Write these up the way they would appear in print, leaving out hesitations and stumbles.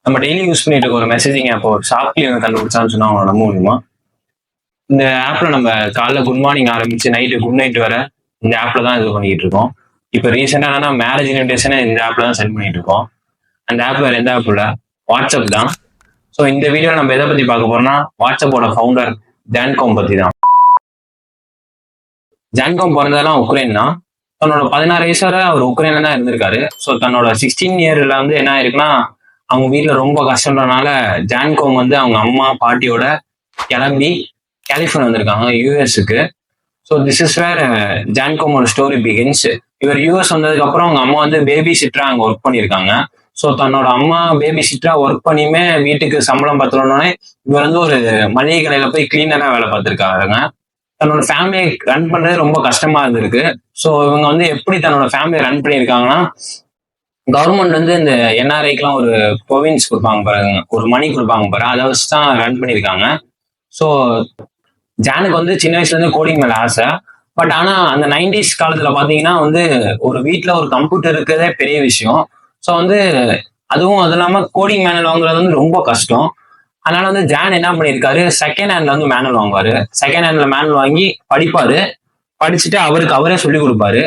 நம்ம daily use பண்ணிட்டு இருக்க ஒரு மெசேஜிங் ஆப் ஒரு ஷாப்ல கண்டுபிடிச்சான்னு சொன்னா அவங்க நம்ப முடியுமா? இந்த ஆப்ல நம்ம காலைல குட் மார்னிங் ஆரம்பிச்சு நைட்டு குட் நைட் வர இந்த ஆப்ல தான் இது பண்ணிட்டு இருக்கோம். இப்போ ரீசெண்டா என்னன்னா மேரேஜ் இன்விடேஷனை இந்த ஆப்ல தான் சென்ட் பண்ணிட்டு இருக்கோம். அந்த ஆப் வேற எந்த ஆப் இல்ல, வாட்ஸ்அப் தான். ஸோ இந்த வீடியோ நம்ம எதை பத்தி பார்க்க போறோம்னா வாட்ஸ்அப்போட ஃபவுண்டர் ஜான்காம் பத்தி தான். ஜான்காம் பிறந்ததெல்லாம் உக்ரைன் தான். தன்னோட 16 வயசு வரை அவர் உக்ரைன்ல தான் இருந்திருக்காரு. ஸோ தன்னோட 16 இயர்ல வந்து என்ன ஆயிருக்குன்னா அவங்க வீட்டில் ரொம்ப கஷ்டம்ன்றனால ஜான்காம் வந்து அவங்க அம்மா பாட்டியோட கிளம்பி கலிஃபோர்னியா வந்திருக்காங்க யூஎஸ்க்கு. ஸோ திஸ் இஸ் வேர் ஜான்காமோட ஸ்டோரி பிகின்ஸ். இவர் யூஎஸ் வந்ததுக்கு அப்புறம் அவங்க அம்மா வந்து பேபி சிட்டரா அங்கே ஒர்க் பண்ணியிருக்காங்க. ஸோ தன்னோட அம்மா பேபி சிட்டரா ஒர்க் பண்ணியுமே வீட்டுக்கு சம்பளம் பத்தலன்னே இவர் வந்து ஒரு மளிகை கடையில போய் கிளீனரா வேலை பார்த்துருக்காருங்க. தன்னோட ஃபேமிலியை ரன் பண்றது ரொம்ப கஷ்டமா இருந்திருக்கு. ஸோ இவங்க வந்து எப்படி தன்னோட ஃபேமிலியை ரன் பண்ணியிருக்காங்கன்னா கவர்மெண்ட் வந்து இந்த என்ஆர்ஐக்கெல்லாம் ஒரு ப்ரொவின்ஸ் கொடுப்பாங்க பாருங்க, ஒரு மணி கொடுப்பாங்க பாரு, அதை வச்சு தான் ரன் பண்ணியிருக்காங்க. ஸோ ஜானுக்கு வந்து சின்ன வயசுல இருந்து கோடிங் மேல ஆசை. பட் ஆனா அந்த 90s காலத்துல பாத்தீங்கன்னா வந்து ஒரு வீட்டுல ஒரு கம்ப்யூட்டர் இருக்கிறதே பெரிய விஷயம். ஸோ வந்து அதுவும் அது இல்லாம கோடிங் மேனுவல் வாங்குறது வந்து ரொம்ப கஷ்டம். அதனால வந்து ஜான் என்ன பண்ணியிருக்காரு, செகண்ட் ஹேண்ட்ல வந்து மேனுவல் வாங்குவாரு. செகண்ட் ஹேண்ட்ல மேனுவல் வாங்கி படிப்பாரு. படிச்சுட்டு அவருக்கு அவரே சொல்லி கொடுப்பாரு.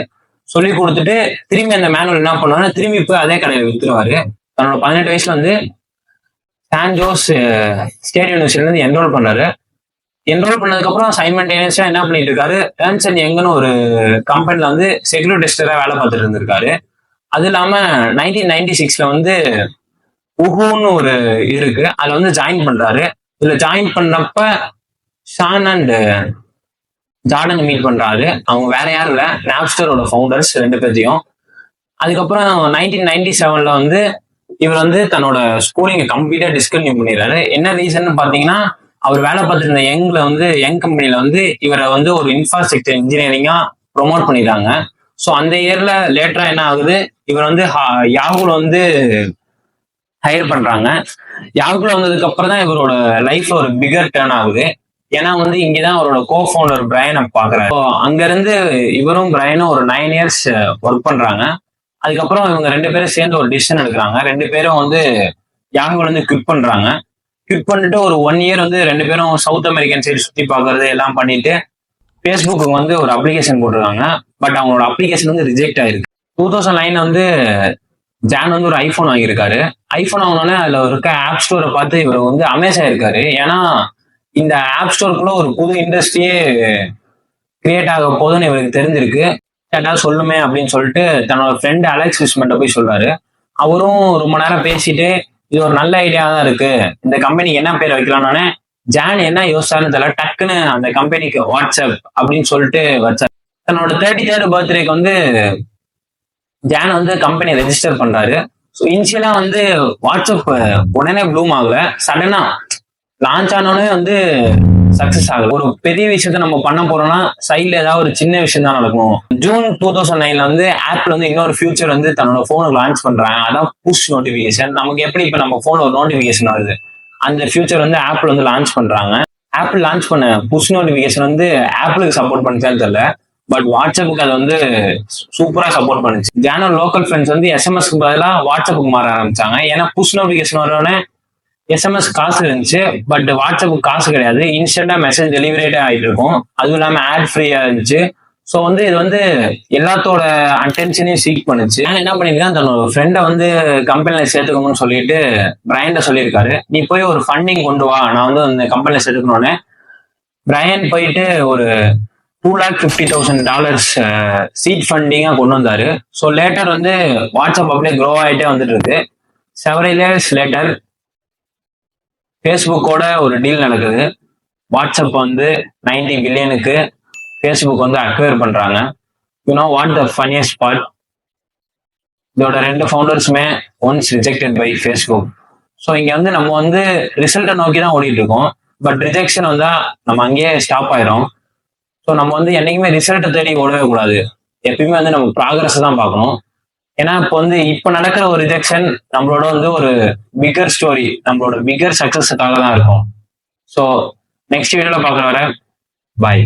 சொல்லி கொடுத்துட்டு திரும்பி அந்த மேனுவல் என்ன பண்ணுவாரு, திரும்பி போய் அதே கடையில் வித்துருவாரு. தன்னோட 18 வயசுல வந்து சான் ஜோஸ் ஸ்டேட் யூனிவர்சிட்டில இருந்து என்ரோல் பண்றாரு. என்ரோல் பண்ணதுக்கு அப்புறம் சைமல்டேனியஸா என்ன பண்ணிட்டு இருக்காரு, டர்ன்ஸ் அண்ட் யங்னு ஒரு கம்பெனில வந்து செக்யூரிட்டி டெஸ்டரா வேலை பார்த்துட்டு இருந்திருக்காரு. அது இல்லாம 1996ல வந்து உஹுன்னு ஒரு இருக்கு, அதுல வந்து ஜாயின் பண்றாரு. இதுல ஜாயின் பண்ணப்ப ஷான் அண்ட் ஜார்டன் மீட் பண்றாரு. அவங்க வேற யாரும் இல்ல, நாப்ஸ்டரோட ஃபவுண்டர்ஸ் ரெண்டு பேர்த்தையும். அதுக்கப்புறம் 1997ல வந்து இவர் வந்து தன்னோட ஸ்கூலிங்கை கம்ப்ளீட்டா டிஸ்கன்டினியூ பண்ணிடுறாரு. என்ன ரீசன் பாத்தீங்கன்னா அவர் வேலை பார்த்துட்டு இருந்த யங் கம்பெனில வந்து இவரை வந்து ஒரு இன்ஃப்ராஸ்ட்ரக்சர் இன்ஜினியரிங்கா ப்ரொமோட் பண்ணிடுறாங்க. ஸோ அந்த இயர்ல லேட்டரா என்ன ஆகுது, இவர் வந்து யாகுல வந்து ஹையர் பண்றாங்க. யாகுல வந்ததுக்கு அப்புறம் தான் இவரோட லைஃப்ல ஒரு பிகர் டர்ன் ஆகுது. ஏன்னா வந்து இங்கதான் அவரோட கோ ஃபவுண்டர் பிரையனை பாக்குறாரு. அங்க இருந்து இவரும் பிரையனும் ஒரு 9 இயர்ஸ் ஒர்க் பண்றாங்க. அதுக்கப்புறம் இவங்க ரெண்டு பேரும் சேர்ந்து ஒரு டிசிஷன் எடுக்கிறாங்க. ரெண்டு பேரும் வந்து யாகுல இருந்து குவிட் பண்றாங்க. குவிட் பண்ணிட்டு ஒரு 1 இயர் வந்து ரெண்டு பேரும் சவுத் அமெரிக்கன் சைடு சுத்தி பார்க்கறது எல்லாம் பண்ணிட்டு ஃபேஸ்புக்கு வந்து ஒரு அப்ளிகேஷன் போட்டிருக்காங்க. பட் அவங்களோட அப்ளிகேஷன் வந்து ரிஜெக்ட் ஆயிருக்கு. 2009 வந்து ஜான் வந்து ஒரு ஐபோன் வாங்கியிருக்காரு. ஐபோன் வாங்கினோடனே அதுல இருக்க ஆப் ஸ்டோரை பார்த்து இவர் வந்து அமேஸ் ஆயிருக்காரு. ஏன்னா இந்த ஆப் ஸ்டோருக்குள்ள ஒரு புது இண்டஸ்ட்ரியே கிரியேட் ஆக போதுன்னு இவருக்கு தெரிஞ்சிருக்கு. ஏதாவது சொல்லுமே அப்படின்னு சொல்லிட்டு தன்னோட ஃப்ரெண்ட் அலெக்ஸ் விஸ்மெண்ட்டை போய் சொல்றாரு. அவரும் ரொம்ப நேரம் பேசிட்டு இது ஒரு நல்ல ஐடியா தான் இருக்கு, இந்த கம்பெனிக்கு என்ன பேர் வைக்கலாம்னு ஜான் என்ன யோசிச்சாலும் தெரியல, டக்குன்னு அந்த கம்பெனிக்கு வாட்ஸ்அப் அப்படின்னு சொல்லிட்டு வச்சார். தன்னோட 33rd பர்த்டேக்கு வந்து ஜான் வந்து கம்பெனி ரெஜிஸ்டர் பண்றாரு. ஸோ இனிஷியலா வந்து வாட்ஸ்அப் உடனே ப்ளூம் ஆகல, சடனா லான்ச் ஆனோடனே வந்து சக்சஸ் ஆகுது. ஒரு பெரிய விஷயத்த நம்ம பண்ண போறோம்னா சைட்ல ஏதாவது ஒரு சின்ன விஷயம் தான் நடக்கும். ஜூன் 2009ல வந்து ஆப்ல வந்து இன்னொரு ஃபியூச்சர் வந்து தன்னோட போனுக்கு லான்ச் பண்றாங்க. அதான் புஷ் நோட்டிபிகேஷன். நமக்கு எப்படி இப்ப நம்ம போன்ல ஒரு நோட்டிபிகேஷன் வருது, அந்த ஃபியூச்சர் வந்து ஆப்ல வந்து லான்ச் பண்றாங்க. ஆப்பிள் லான்ச் பண்ண புஷ் நோட்டிபிகேஷன் வந்து ஆப்பிளுக்கு சப்போர்ட் பண்ணிச்சான்னு தெரியல, பட் வாட்ஸ்அப்புக்கு அதை வந்து சூப்பரா சப்போர்ட் பண்ணுச்சு. ஜானோ லோக்கல் ஃப்ரெண்ட்ஸ் வந்து எஸ்எம்எஸ்க்கு பதிலாக வாட்ஸ்அப்புக்கு மாற ஆரம்பிச்சாங்க. ஏன்னா புஷ் நோட்டிபிகேஷன் வரவுடனே எஸ்எம்எஸ் காசு இருந்துச்சு, பட் வாட்ஸ்அப்புக்கு காசு கிடையாது. இன்ஸ்டன்டா மெசேஜ் டெலிவரேட்டே ஆகிட்டு இருக்கும். அதுவும் இல்லாம ஆட் ஃப்ரீயா இருந்துச்சு. ஸோ வந்து இது வந்து எல்லாத்தோட அட்டென்ஷனையும் சீக் பண்ணுச்சு. நான் என்ன பண்ணிருக்கேன், தன்னோட ஃப்ரெண்டை வந்து கம்பெனில சேர்த்துக்கணும்னு சொல்லிட்டு பிரையன்ட சொல்லியிருக்காரு, நீ போய் ஒரு ஃபண்டிங் கொண்டு வா, நான் வந்து அந்த கம்பெனில சேர்த்துக்கணும்னு. பிரையன் போயிட்டு ஒரு $250,000 சீட் ஃபண்டிங்கா கொண்டு வந்தாரு. ஸோ லேட்டர் வந்து வாட்ஸ்அப் அப்படியே க்ரோ ஆகிட்டே வந்துட்டு இருக்கு. செவரல் இயர்ஸ் லேட்டர் ஃபேஸ்புக்கோட ஒரு டீல் நடக்குது. வாட்ஸ்அப் வந்து 90 பில்லியனுக்கு ஃபேஸ்புக் வந்து அக்வயர் பண்றாங்க. You know what the funniest part, இதோட ரெண்டு ஃபவுண்டர்ஸுமே once rejected by Facebook. So இங்க வந்து நம்ம வந்து ரிசல்ட்டை நோக்கி தான் ஓடிட்டு இருக்கோம். பட் ரிஜெக்ஷன் வந்தா நம்ம அங்கேயே ஸ்டாப் ஆயிரும். ஸோ நம்ம வந்து என்னைக்குமே ரிசல்ட்டை தேடி ஓடவே கூடாது. எப்பயுமே வந்து நம்ம ப்ராக்ரஸ் தான் பார்க்கணும். ஏன்னா இப்போ நடக்கிற ஒரு ரிஜெக்ஷன் நம்மளோட வந்து ஒரு பிகர் ஸ்டோரி, நம்மளோட பிகர் சக்சஸுக்காக தான் இருக்கும். ஸோ நெக்ஸ்ட் வீடியோல பார்க்குற வர பாய்.